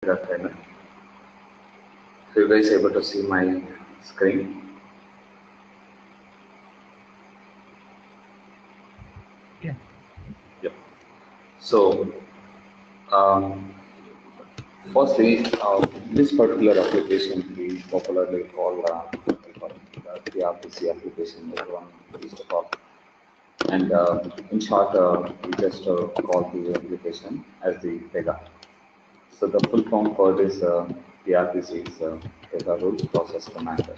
Pega. So you guys able to see my screen? Yeah. Yep. So firstly, this particular application we popularly call the PRPC application. Everyone used to call, and in short, we just call the application as the Pega. So the full form for this PRPC is Pega Rules Process Commander.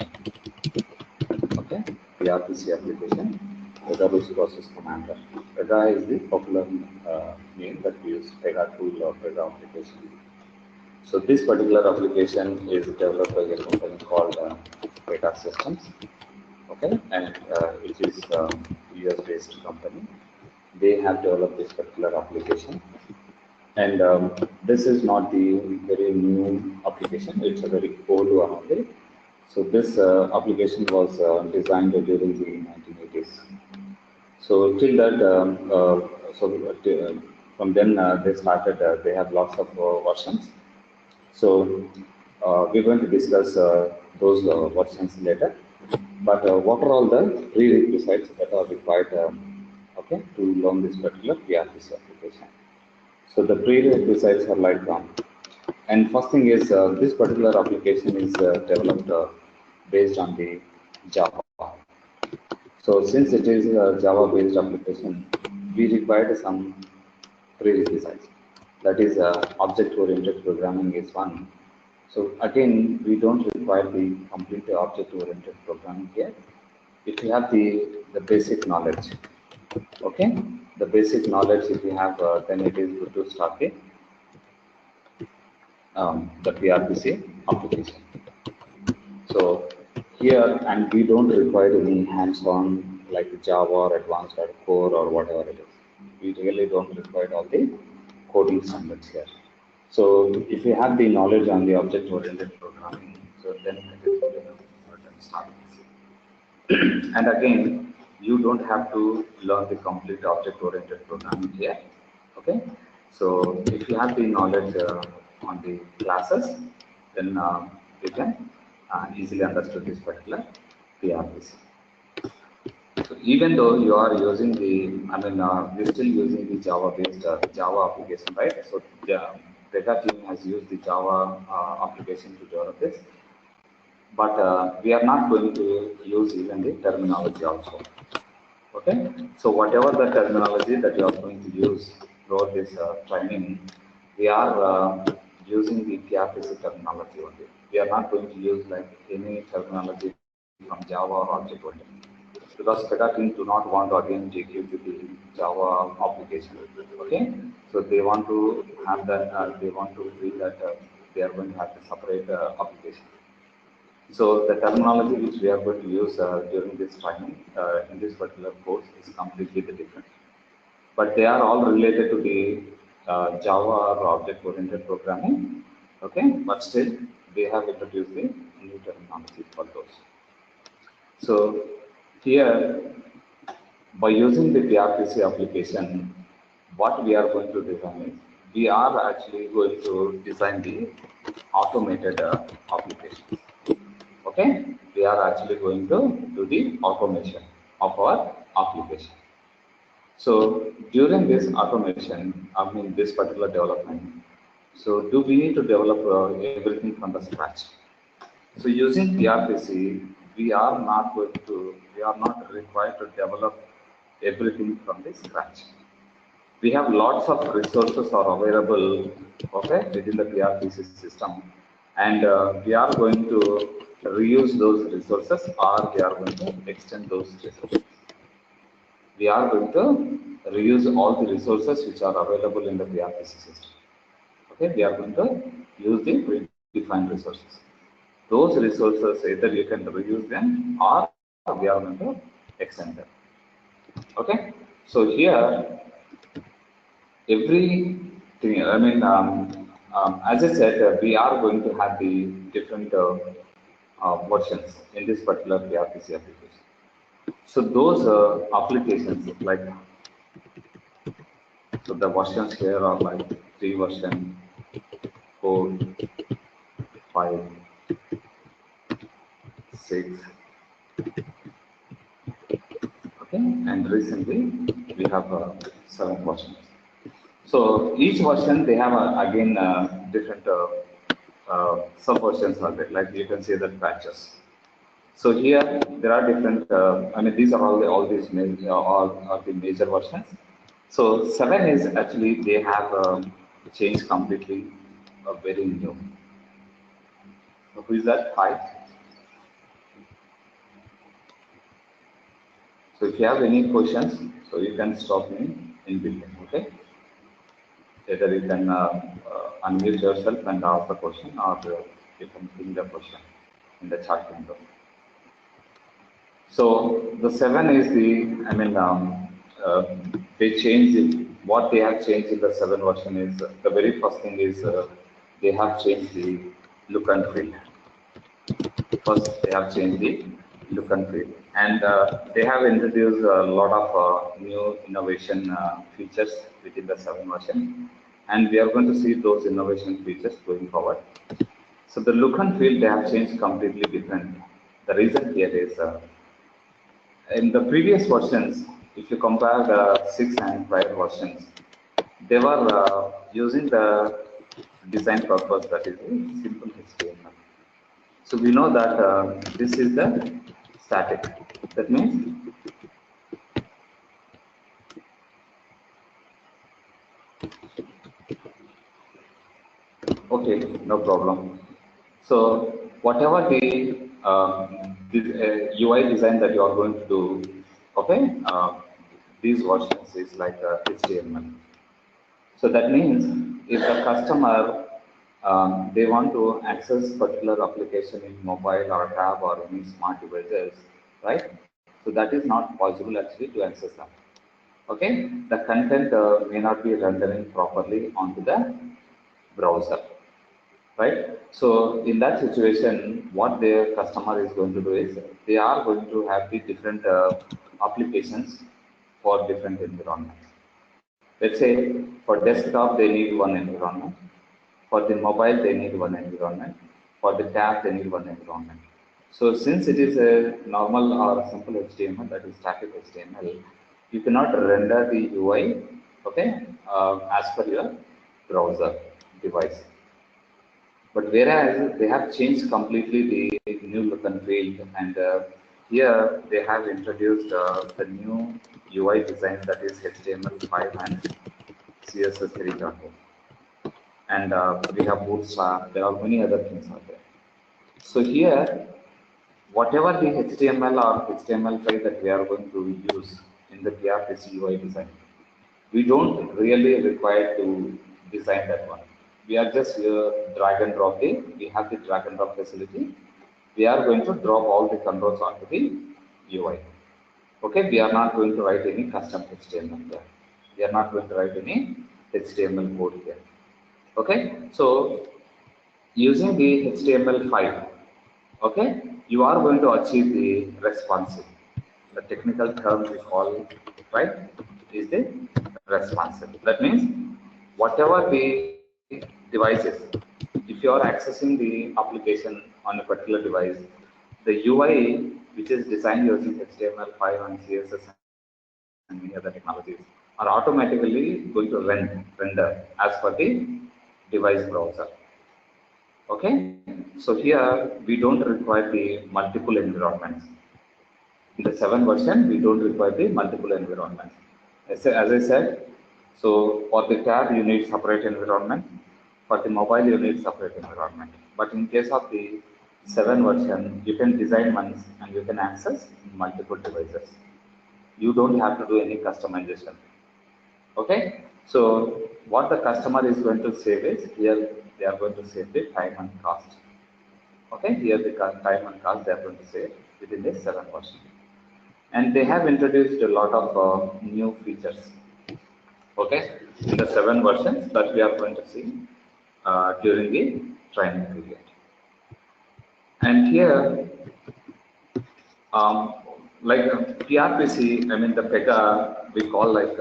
Okay, PRPC application, Pega Rules Process Commander. Pega is the popular name that we use, Pega tool or Pega application. So this particular application is developed by a company called Pega Systems. Okay, and it is a US-based company. They have developed this particular application. And this is not the very new application, it's a very old one only. So this application was designed during the 1980s. So till that, from then they started, they have lots of versions. So we're going to discuss those versions later. But what are all the prerequisites that are required okay, to learn this particular PRPC application? So the prerequisites are like, and first thing is this particular application is developed based on the Java. So since it is a Java-based application, we required some prerequisites. That is, object-oriented programming is one. So again, we don't require the complete object-oriented programming here. If you have the basic knowledge, okay, the basic knowledge if you have, then it is good to start the PRPC application. So here, and we don't require any hands-on like Java or advanced or core or whatever it is. We really don't require all the coding standards here. So if you have the knowledge on the object-oriented programming, so then it is good enough to start. And again, you don't have to learn the complete object-oriented programming here. Okay, so if you have the knowledge on the classes, then you can easily understand this particular PRPC. So even though you are using the, we're still using the Java-based Java application, right? So the Pega team has used the Java application to develop this, but we are not going to use even the terminology also. Okay, so whatever the terminology that you are going to use throughout this training, we are using the PRPC terminology only. We are not going to use like any terminology from Java or object-oriented, because Pega team do not want to again take you to the Java application. Okay, so they want to have that. They want to feel that they are going to have a separate application. So the terminology which we are going to use during this training in this particular course is completely different. But they are all related to the Java or object-oriented programming. Okay, but still they have introduced the new terminology for those. So here, by using the PRPC application, what we are going to design is, we are actually going to design the automated application. Okay, we are actually going to do the automation of our application. So during this automation, this particular development, so do we need to develop everything from the scratch? So using PRPC, we are not required to develop everything from the scratch. We have lots of resources are available, okay, within the PRPC system, and we are going to reuse those resources, or we are going to extend those resources. We are going to reuse all the resources which are available in the PRPC system. Okay, we are going to use the predefined resources. Those resources, either you can reuse them or we are going to extend them. Okay, so here everything, as I said, we are going to have the different versions in this particular PRPC application. So those applications, like, so the versions here are like 3 version, 4, 5, 6. Okay, and recently we have 7 versions. So each version they have again different sub versions of it. Like you can see the patches. So here there are different. I mean, these are all these all are the major versions. So 7 is actually they have changed completely, very new. So who is that? 5. So if you have any questions, so you can stop me in between. Okay. Either you can unmute yourself and ask the question, or you can ping the question in the chat window. So the 7 is the, I mean, they changed it. What they have changed in the 7 version is the very first thing is they have changed the look and feel. First, they have changed the look and feel, and they have introduced a lot of new innovation features within the 7 version, and we are going to see those innovation features going forward. So the look and feel they have changed completely different. The reason here is in the previous versions, if you compare the 6 and 5 versions, they were using the design purpose, that is simple HTML. So we know that this is the static. That means okay, no problem. So whatever the UI design that you are going to do, okay, these versions is like HTML. So that means if the customer they want to access particular application in mobile or tab or any smart devices, right? So that is not possible actually to access them. Okay, the content may not be rendering properly onto the browser, right? So in that situation, what their customer is going to do is they are going to have the different applications for different environments. Let's say for desktop they need one environment, for the mobile they need one environment, for the tab they need one environment. So since it is a normal or simple HTML, that is static HTML, you cannot render the UI, okay, as per your browser device. But whereas they have changed completely the new look and feel, and here they have introduced the new UI design, that is HTML5 and CSS 3.0. And we have Bootstrap, there are many other things out there. So here, whatever the HTML or HTML5 that we are going to use in the PRPC UI design, we don't really require to design that one. We are just drag and drop we have the drag and drop facility. We are going to drop all the controls onto the UI. Okay, we are not going to write any custom HTML there. We are not going to write any HTML code here. Okay, so using the HTML5, okay, you are going to achieve the responsive. The technical term we call, right, is the responsive. That means whatever the devices, if you are accessing the application on a particular device, the UI which is designed using HTML5 and CSS and many other technologies are automatically going to render as per the device browser. Okay, so here we don't require the multiple environments. In the 7 version, we don't require the multiple environments. As I said, so for the tab, you need separate environment. For the mobile, you need separate environment. But in case of the 7 version, you can design once and you can access multiple devices. You don't have to do any customization. Okay, so what the customer is going to save is here they are going to save the time and cost. Okay, here the time and cost they are going to save within the 7 version. And they have introduced a lot of new features, okay, in the 7 versions that we are going to see during the training period. And here, like PRPC, I mean the Pega, we call like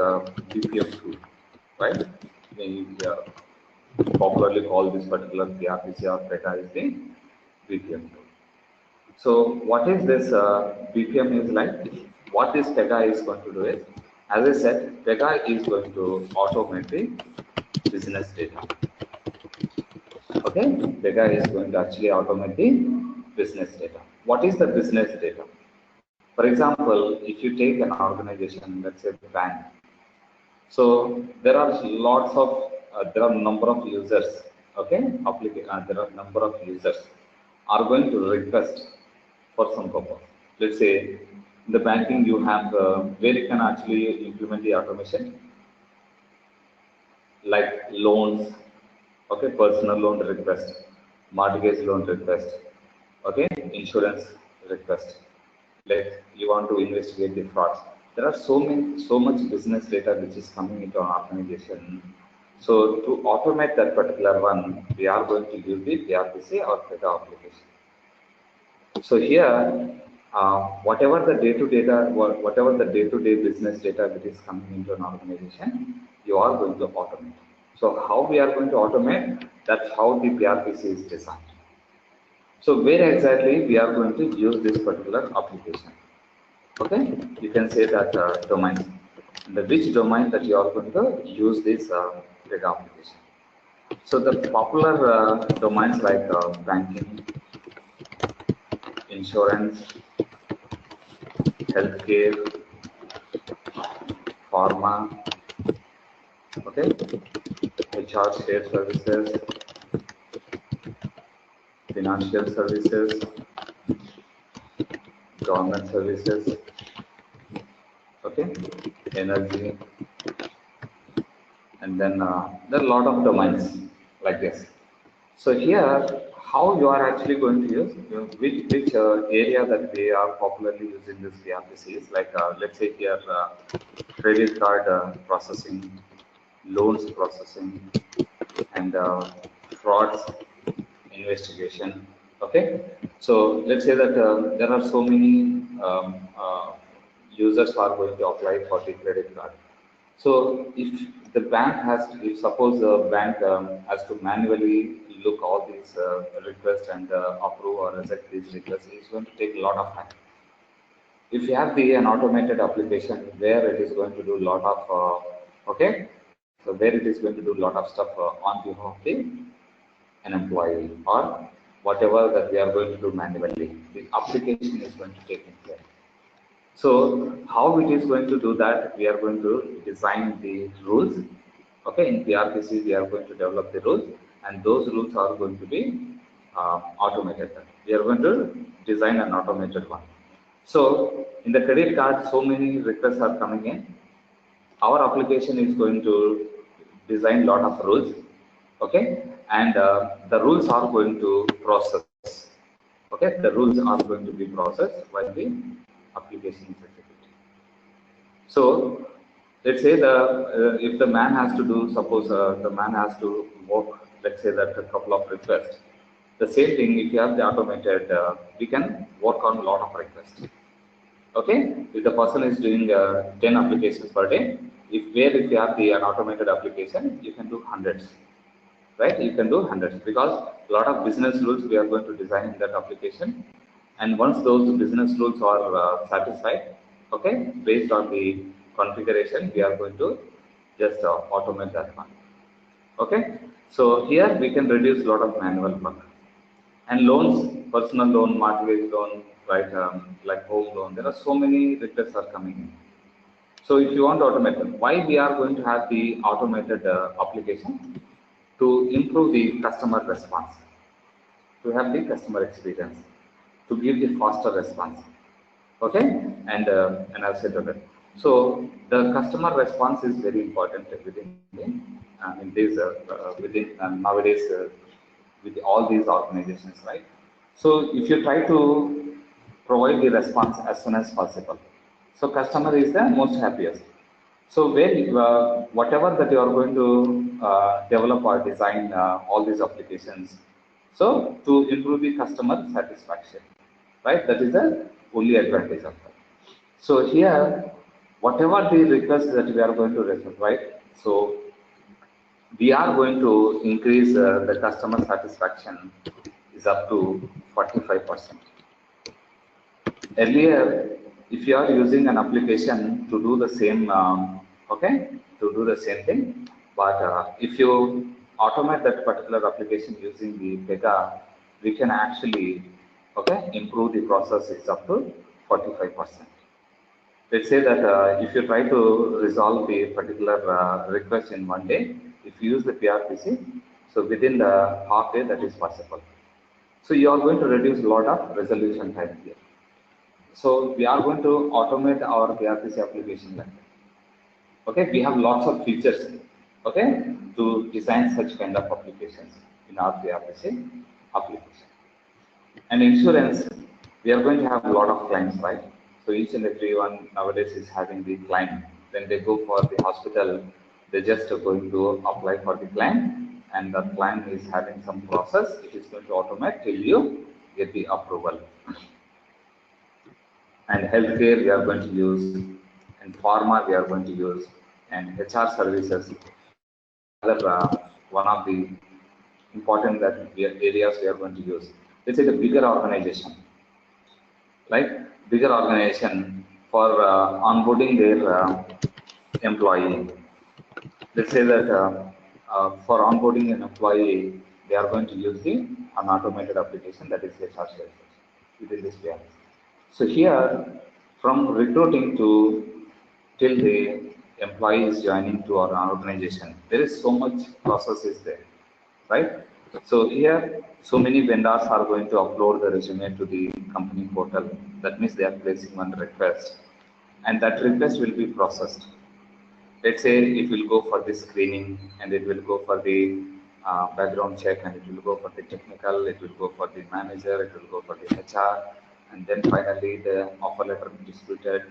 BPM tool, right? popularly called this particular PRPC or Pega is the BPM tool. So what is this BPM is like? What this Pega is going to do is, as I said, Pega is going to automate the business data. Okay, Pega is going to actually automate the business data. What is the business data? For example, if you take an organization, let's say bank, so there are lots of there are number of users. Okay, there are number of users are going to request for some purpose. Let's say in the banking you have where you can actually implement the automation like loans, okay, personal loan request, mortgage loan request, okay, insurance request. Like you want to investigate the frauds. There are so much business data which is coming into an organization. So to automate that particular one, we are going to use the PRPC or Pega application. So here, whatever the day-to-day business data that is coming into an organization, you are going to automate. So how we are going to automate? That's how the PRPC is designed. So where exactly we are going to use this particular application? Okay, you can say that domain. The which domain that you are going to use this Pega application. So the popular domains like banking, insurance, healthcare, pharma, okay, HR shared services, financial services, government services, okay, energy, and then there are a lot of domains like this. So here, how you are actually going to use, which area that they are popularly using this PRPC is like, let's say here, credit card processing, loans processing, and frauds investigation. Okay, so let's say that there are so many users are going to apply for the credit card. So if the bank has to, if suppose the bank has to manually look all these requests and approve or reject these requests, it's going to take a lot of time. If you have an automated application where it is going to do a lot of okay, so where it is going to do a lot of stuff on behalf of the an employee or whatever that we are going to do manually, the application is going to take care. So how it is going to do that? We are going to design the rules. Okay, in PRPC we are going to develop the rules, and those rules are going to be automated. We are going to design an automated one. So in the credit card, so many requests are coming in. Our application is going to design lot of rules. Okay, and the rules are going to process. Okay, the rules are going to be processed while the application is executed. So let's say if the man has to do, suppose the man has to work, let's say that a couple of requests. The same thing, if you have the automated, we can work on a lot of requests. Okay, if the person is doing 10 applications per day, if you have an automated application, you can do hundreds, right? You can do hundreds because a lot of business rules we are going to design in that application, and once those business rules are satisfied, okay, based on the configuration, we are going to just automate that one. Okay, so here we can reduce a lot of manual work. And loans, personal loan, mortgage loan, right, like home loan, there are so many requests are coming in. So if you want to automate them, why we are going to have the automated application? To improve the customer response, to have the customer experience, to give the faster response. Okay, and I've said that. So the customer response is very important within in these within nowadays with all these organizations, right? So if you try to provide the response as soon as possible, so customer is the most happiest. So where whatever that you are going to develop or design all these applications, so to improve the customer satisfaction, right? That is the only advantage of that. So here, whatever the request that we are going to resolve, right? So we are going to increase the customer satisfaction is up to 45%. Earlier, if you are using an application to do the same, okay, to do the same thing, but if you automate that particular application using the Pega, we can actually, okay, improve the processes up to 45%. Let's say that if you try to resolve the particular request in one day, if you use the PRPC, so within the half day that is possible. So you are going to reduce a lot of resolution time here. So we are going to automate our PRPC application like that. Okay, we have lots of features, okay, to design such kind of applications in our PRPC application. And insurance, we are going to have a lot of clients, right? So each and every one nowadays is having the claim. When they go for the hospital, they just are going to apply for the claim, and the claim is having some process. It is going to automate till you get the approval. And healthcare we are going to use, and pharma we are going to use, and HR services is another one of the important areas we are going to use. Let's say the bigger organization, like bigger organization for onboarding their employee. Let's say that for onboarding an employee, they are going to use an automated application that is HR services within this PRS. So here, from recruiting to till the employee is joining to our organization, there is so much process is there, right? So here, so many vendors are going to upload the resume to the company portal. That means they are placing one request, and that request will be processed. Let's say it will go for the screening, and it will go for the background check, and it will go for the technical, it will go for the manager, it will go for the HR, and then finally the offer letter will be distributed,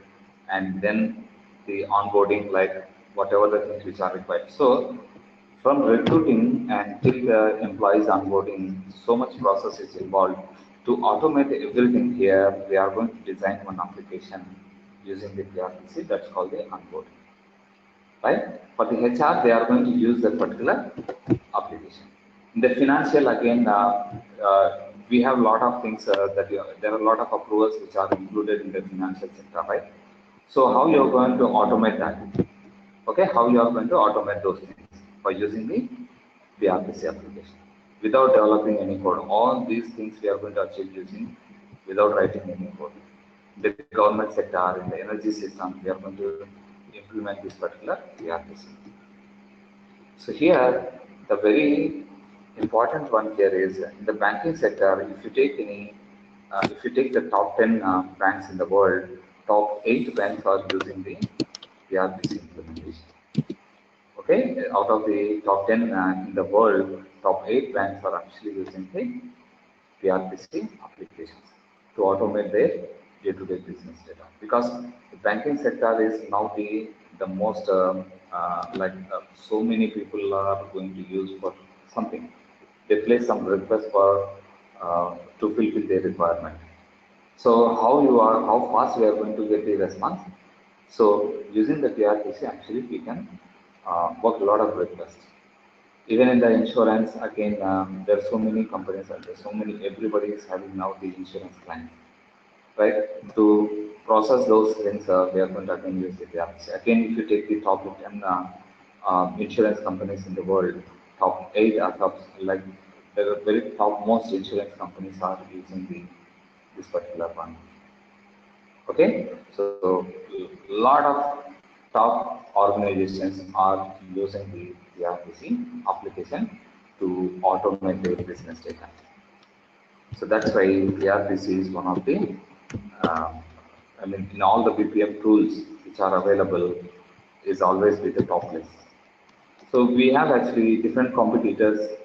and then the onboarding, like whatever the things which are required. So from recruiting until the employees onboarding, so much process is involved. To automate everything here, we are going to design one application using the PRPC that's called the onboarding. Right? For the HR, they are going to use that particular application. In the financial, again, we have a lot of things there are a lot of approvals which are included in the financial sector, right? So how you are going to automate that? Okay, how you are going to automate those things by using the PRPC application without developing any code. All these things we are going to achieve using without writing any code. In the government sector, in the energy system, we are going to implement this particular PRPC. So here, the very important one here is in the banking sector. If you take if you take the top 10 banks in the world, top 8 banks are using the PRPC implementation. Okay, out of the top 10 in the world, top 8 banks are actually using the PRPC applications to automate their day-to-day business data. Because the banking sector is now the most so many people are going to use for something. They place some request for to fulfill their requirement. So how fast we are going to get the response? So using the PRPC, actually we can work a lot of requests. Even in the insurance, again, there are so many companies and there are so many, everybody is having now the insurance client, right? To process those things, we are going to again use the PRPC. Again, if you take the top 10 insurance companies in the world, top 8 are top, like the very top most insurance companies are using this particular one. Okay, so a lot of top organizations are using the PRPC application to automate their business data. So that's why PRPC is one of the, in all the BPM tools which are available, is always with the top list. So we have actually different competitors.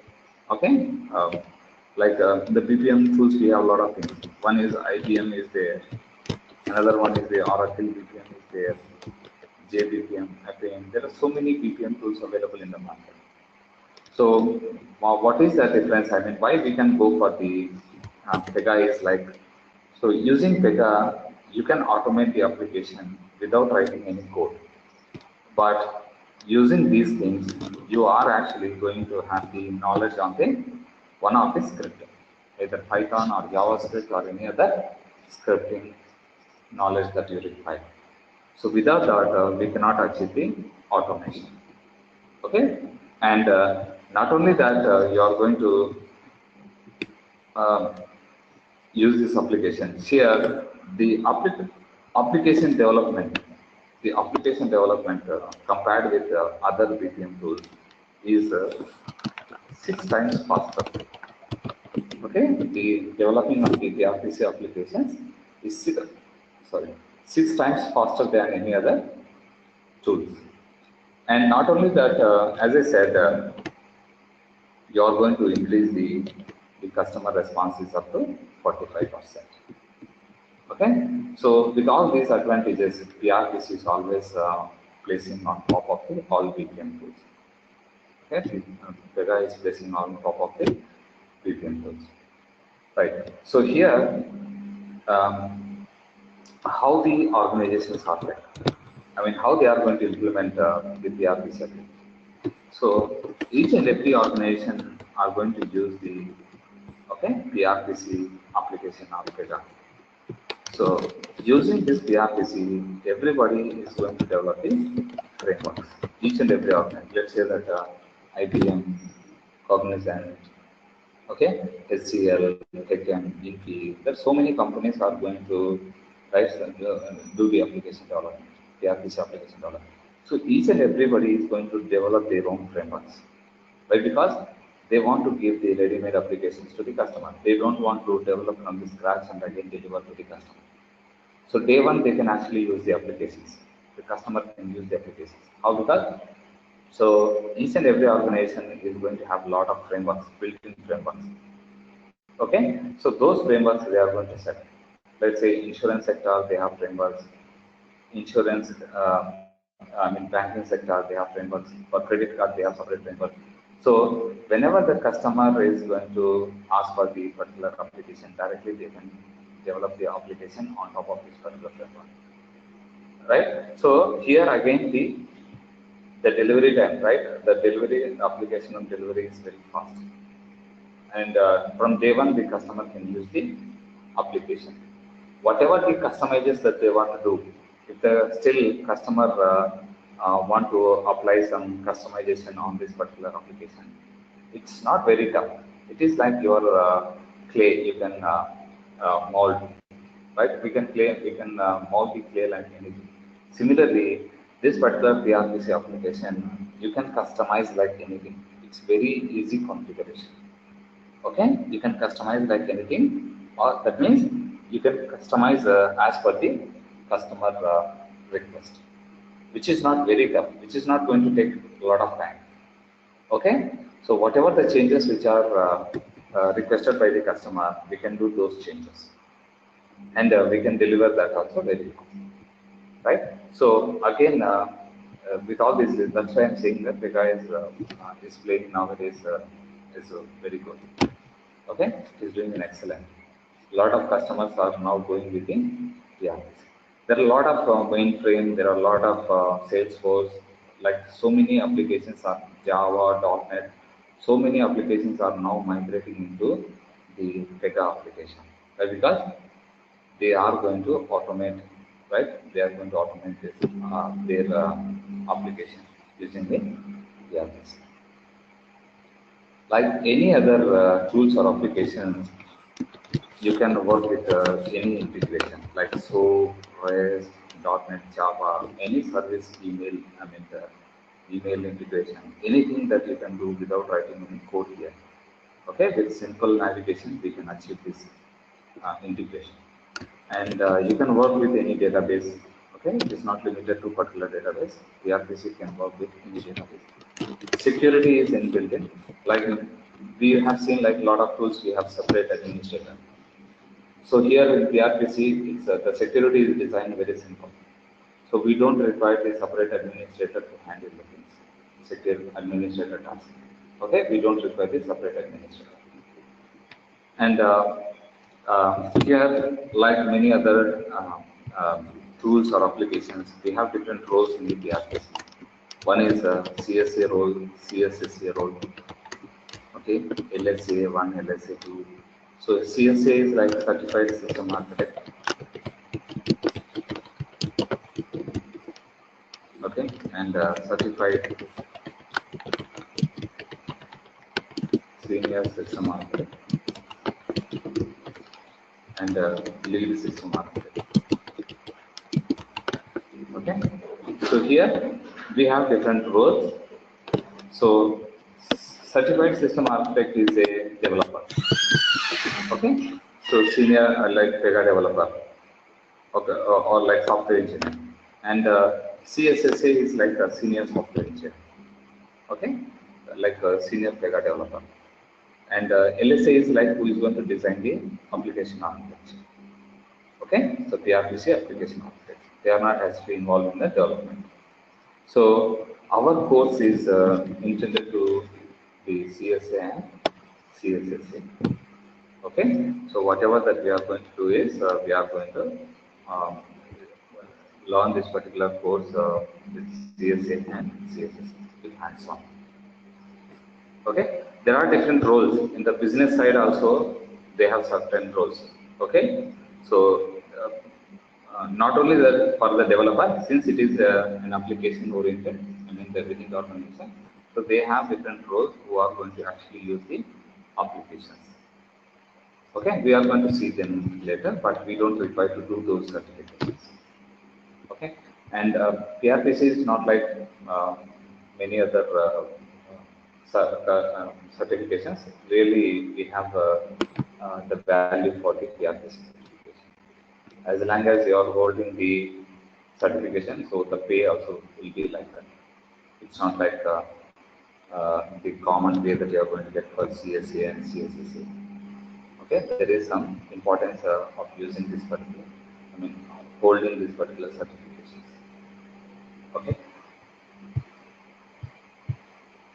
Okay, the BPM tools, we have a lot of things. One is IBM is there. Another one is the Oracle BPM is there, JBPM, FAM. There are so many BPM tools available in the market. So what is the difference? I mean, why we can go for the Pega is like, so using Pega, you can automate the application without writing any code. But using these things, you are actually going to have the knowledge on the one of the script, either Python or JavaScript or any other scripting knowledge that you require. So without that, we cannot achieve the automation. Okay, and not only that, you are going to um, use this application. Here, the application development, compared with other BPM tools is 6 times faster. Okay, the developing of the PRPC applications is six times faster than any other tools. And not only that, as I said, you are going to increase the customer responses up to 45%. Okay, so with all these advantages, PRPC is always placing on top of the all BPM tools. Okay, Pega is placing on top of the BPM tools. Right. So here, how the organizations are like. I mean, how they are going to implement the PRPC. So each and every organization are going to use the PRPC application on Pega. So using this PRPC, everybody is going to develop the frameworks. Each and every organization. Let's say that IBM, Cognizant, HCL, Tecem, EP. There's so many companies are going to do the application development, PRPC application development. So each and everybody is going to develop their own frameworks, right? Because they want to give the ready-made applications to the customer. They don't want to develop from the scratch and again deliver to the customer. So day one, they can actually use the applications. The customer can use the applications. How? Because so each and every organization is going to have a lot of frameworks, built-in frameworks. Okay, so those frameworks they are going to set. Let's say insurance sector, they have frameworks. Insurance, banking sector, they have frameworks. For credit card, they have separate frameworks. So whenever the customer is going to ask for the particular application, directly they can develop the application on top of this particular framework. Right? So here again the delivery time, right? The delivery application and delivery is very fast. And from day one, the customer can use the application. Whatever the customizes that they want to do, if the still customer want to apply some customization on this particular application, it's not very tough. It is like your clay. You can mold, right? We can mold the clay like anything. Similarly, this particular PRPC application, you can customize like anything. It's very easy configuration. Okay, you can customize like anything, or that means you can customize as per the customer request, which is not very tough, which is not going to take a lot of time. Okay, so whatever the changes which are requested by the customer, we can do those changes, and we can deliver that also very fast, right? So again, with all this, that's why I'm saying that the guy is playing nowadays is very good. Okay, he's doing an excellent. A lot of customers are now going within PRPC. There are a lot of mainframe, there are a lot of Salesforce, like so many applications are Java, .NET, so many applications are now migrating into the Pega application, right? Because they are going to automate, right? They are going to automate this, their application using the PRPC. Like any other tools or applications, you can work with any integration like SOAP, REST, .NET, Java, any service email, email integration, anything that you can do without writing any code here. Okay, with simple navigation, we can achieve this integration. And you can work with any database. Okay, it is not limited to particular database. PRPC can work with any database. Security is inbuilt in. Like we have seen, like a lot of tools, we have separate administrator. So here in PRPC, it's, the security is designed very simple. So we don't require the separate administrator to handle the things, secure administrator tasks. Okay, we don't require the separate administrator. And here, like many other tools or applications, we have different roles in the PRPC. One is CSA role, CSSA role. Okay, LSA 1, LSA 2. So CSA is like Certified System Architect. Okay, and Certified Senior System Architect and Lead System Architect. Okay, so here we have different roles. So Certified System Architect is a developer. Okay, so senior like Pega developer, okay, or like software engineer, and CSSA is like a senior software engineer. Okay, like a senior Pega developer, and LSA is like who is going to design the application architecture. Okay, so PRPC application architect. They are not actually involved in the development. So our course is intended to be CSA and CSSA. Okay, so whatever that we are going to do is we are going to um, learn this particular course with CSA and CSS with hands-on. Okay, there are different roles in the business side also. They have certain roles. Okay, so not only for the developer, since it is an application oriented, I mean the business organization, so they have different roles who are going to actually use the applications. Okay, we are going to see them later, but we don't require to do those certifications. Okay, and PRPC is not like many other certifications. Really, we have the value for the PRPC certification. As long as you are holding the certification, so the pay also will be like that. It's not like the common way that you are going to get for CSA and CSSA. Okay, there is some importance of using this particular, I mean, holding this particular certifications. Okay,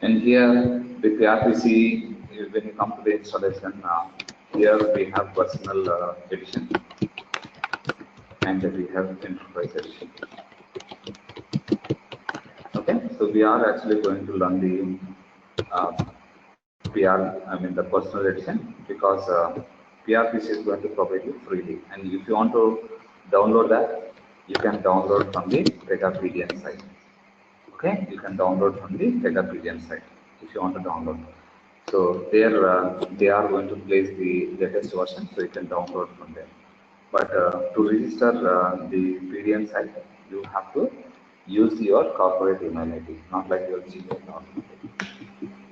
and here with the RPC, when you come to the installation, here we have personal edition and we have enterprise edition. Okay, so we are actually going to learn the I mean the personal edition, because PRPC is going to provide you freely, and if you want to download that, you can download from the Pega PDN site. Okay, you can download from the Pega PDN site if you want to download. So there they are going to place the latest version, so you can download from there. But to register the PDN site, you have to use your corporate email ID, not like your Gmail or something.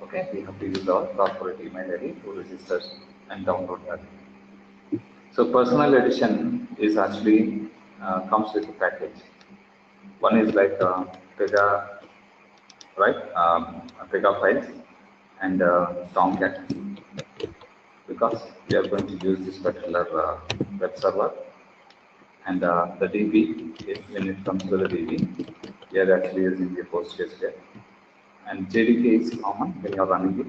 Okay, we have to use our corporate email ID to register and download that. So personal edition is actually comes with a package. One is like Pega, right? Pega files and Tomcat, because we are going to use this particular web server, and the DB, when it comes to the DB, we are actually using the PostgreSQL. And JDK is common when you are running the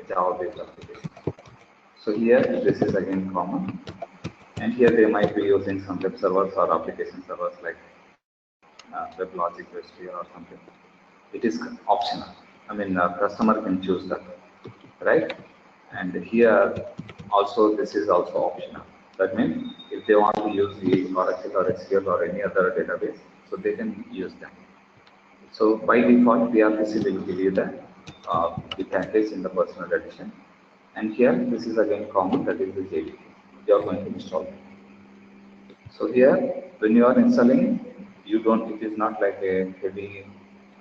Java-based application. So here, this is again common. And here they might be using some web servers or application servers like WebLogic registry or something. It is optional. I mean, customer can choose that, right? And here also, this is also optional. That means if they want to use the Oracle or SQL or any other database, so they can use them. So by default, PRPC will give you the package in the personal edition. And here, this is again common, that is the JDK. You are going to install it. So here, when you are installing, you don't, it is not like a heavy,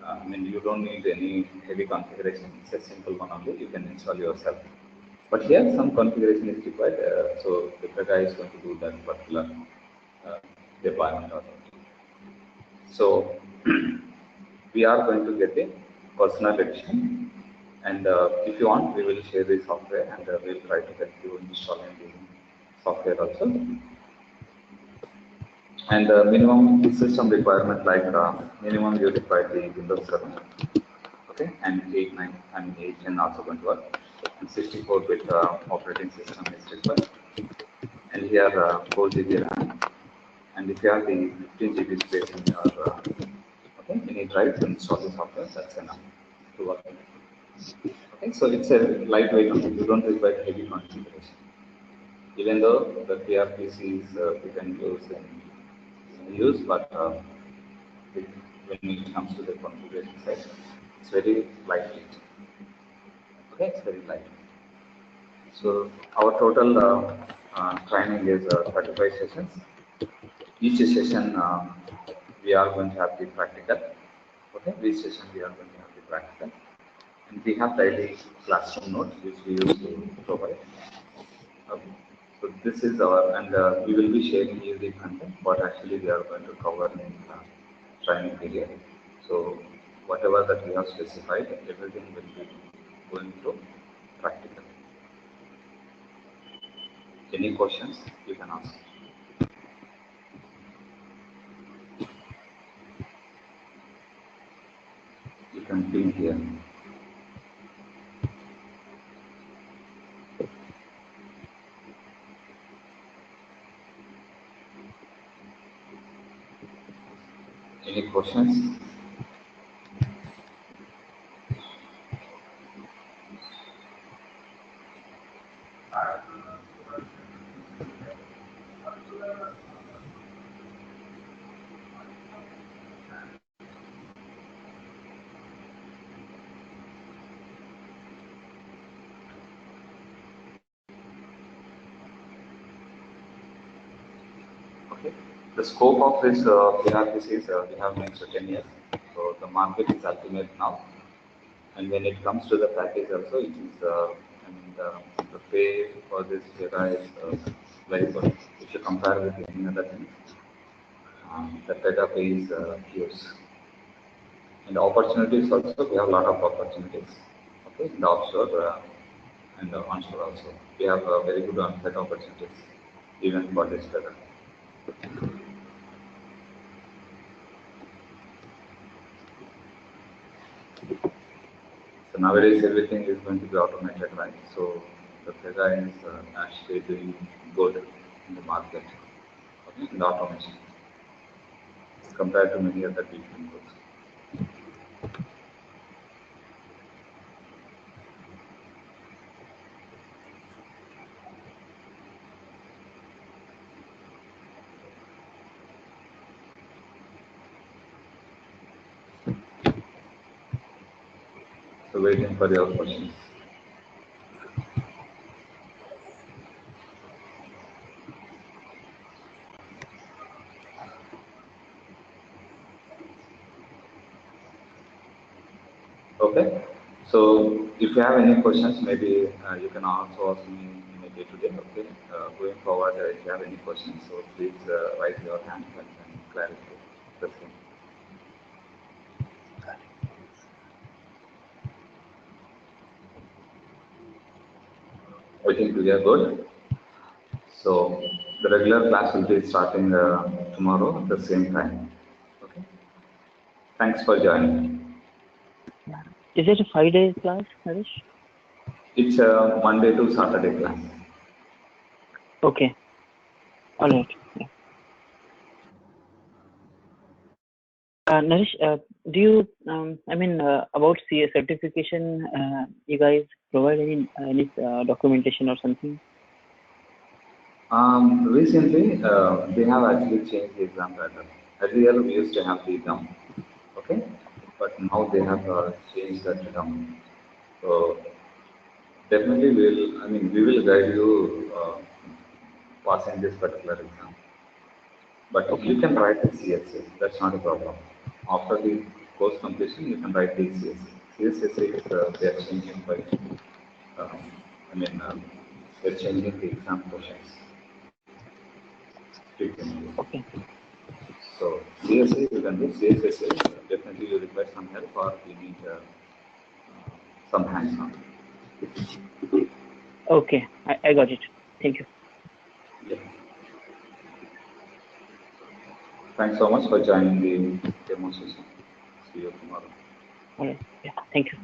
I mean, you don't need any heavy configuration. It's a simple one only, you can install yourself. But here, some configuration is required, so the guy is going to do that particular deployment. So, we are going to get a personal edition, and if you want, we will share the software, and we will try to help you installing the software also. And minimum system requirement, like minimum you require the Windows 7, okay, and 8, 9, and 8 and also going to work, and 64-bit operating system is required, and here 4 GB RAM, and if you have the 15 GB space in your okay, in any drive to install the software. That's enough to work. Okay, so it's a lightweight only. You don't require heavy configuration. Even though the PRPC is we can use, but when it comes to the configuration side, it's very lightweight. Okay, it's very light. So our total training is 35 sessions. Each session we are going to have the practical. Okay, each session we are going to have the practical, and we have daily classroom notes which we use to provide. Okay. So this is our, and we will be sharing you the content, what actually we are going to cover in training period. So whatever that we have specified, everything will be going to practical. Any questions you can ask. You can ping here. Any questions? Okay. The scope of this PRPC is we have mentioned 10 years. So the market is ultimate now. And when it comes to the package also, it is, and the pay for this data is very good. If you compare with any other thing, the data pay is huge. And opportunities also, we have a lot of opportunities. Okay, in the offshore and onshore also. We have very good on-site opportunities, even for this data. So nowadays everything is going to be automated, right? So the Pega is actually doing good in the market, okay, in the automation compared to many other different goods. So waiting for your questions. Okay. So if you have any questions, maybe you can also ask me in a day-to-day. Okay. Going forward, if you have any questions, so please raise your hand and clarify the thing. I think we are good. So the regular class will be starting tomorrow at the same time. Okay. Thanks for joining. Is it a 5-day class, Harish? It's a Monday to Saturday class. Okay. All right. Yeah. Naresh, do you, about CA certification, you guys provide any documentation or something? Recently, they have actually changed the exam pattern. Earlier, we used to have the gum, okay, but now they have changed that gum. So definitely, we will guide you passing this particular exam. But Okay. you can write the CSA. That's not a problem. After the course completion, you can write the CSA. CSA is they are changing by, um, I mean, uh, they're changing the exam questions frequently. Okay. So CSA you can do. CSA definitely you require some help or you need some hands-on. Okay. I got it. Thank you. Yeah. Thanks so much for joining the demo session. See you tomorrow. All right. Yeah. Thank you.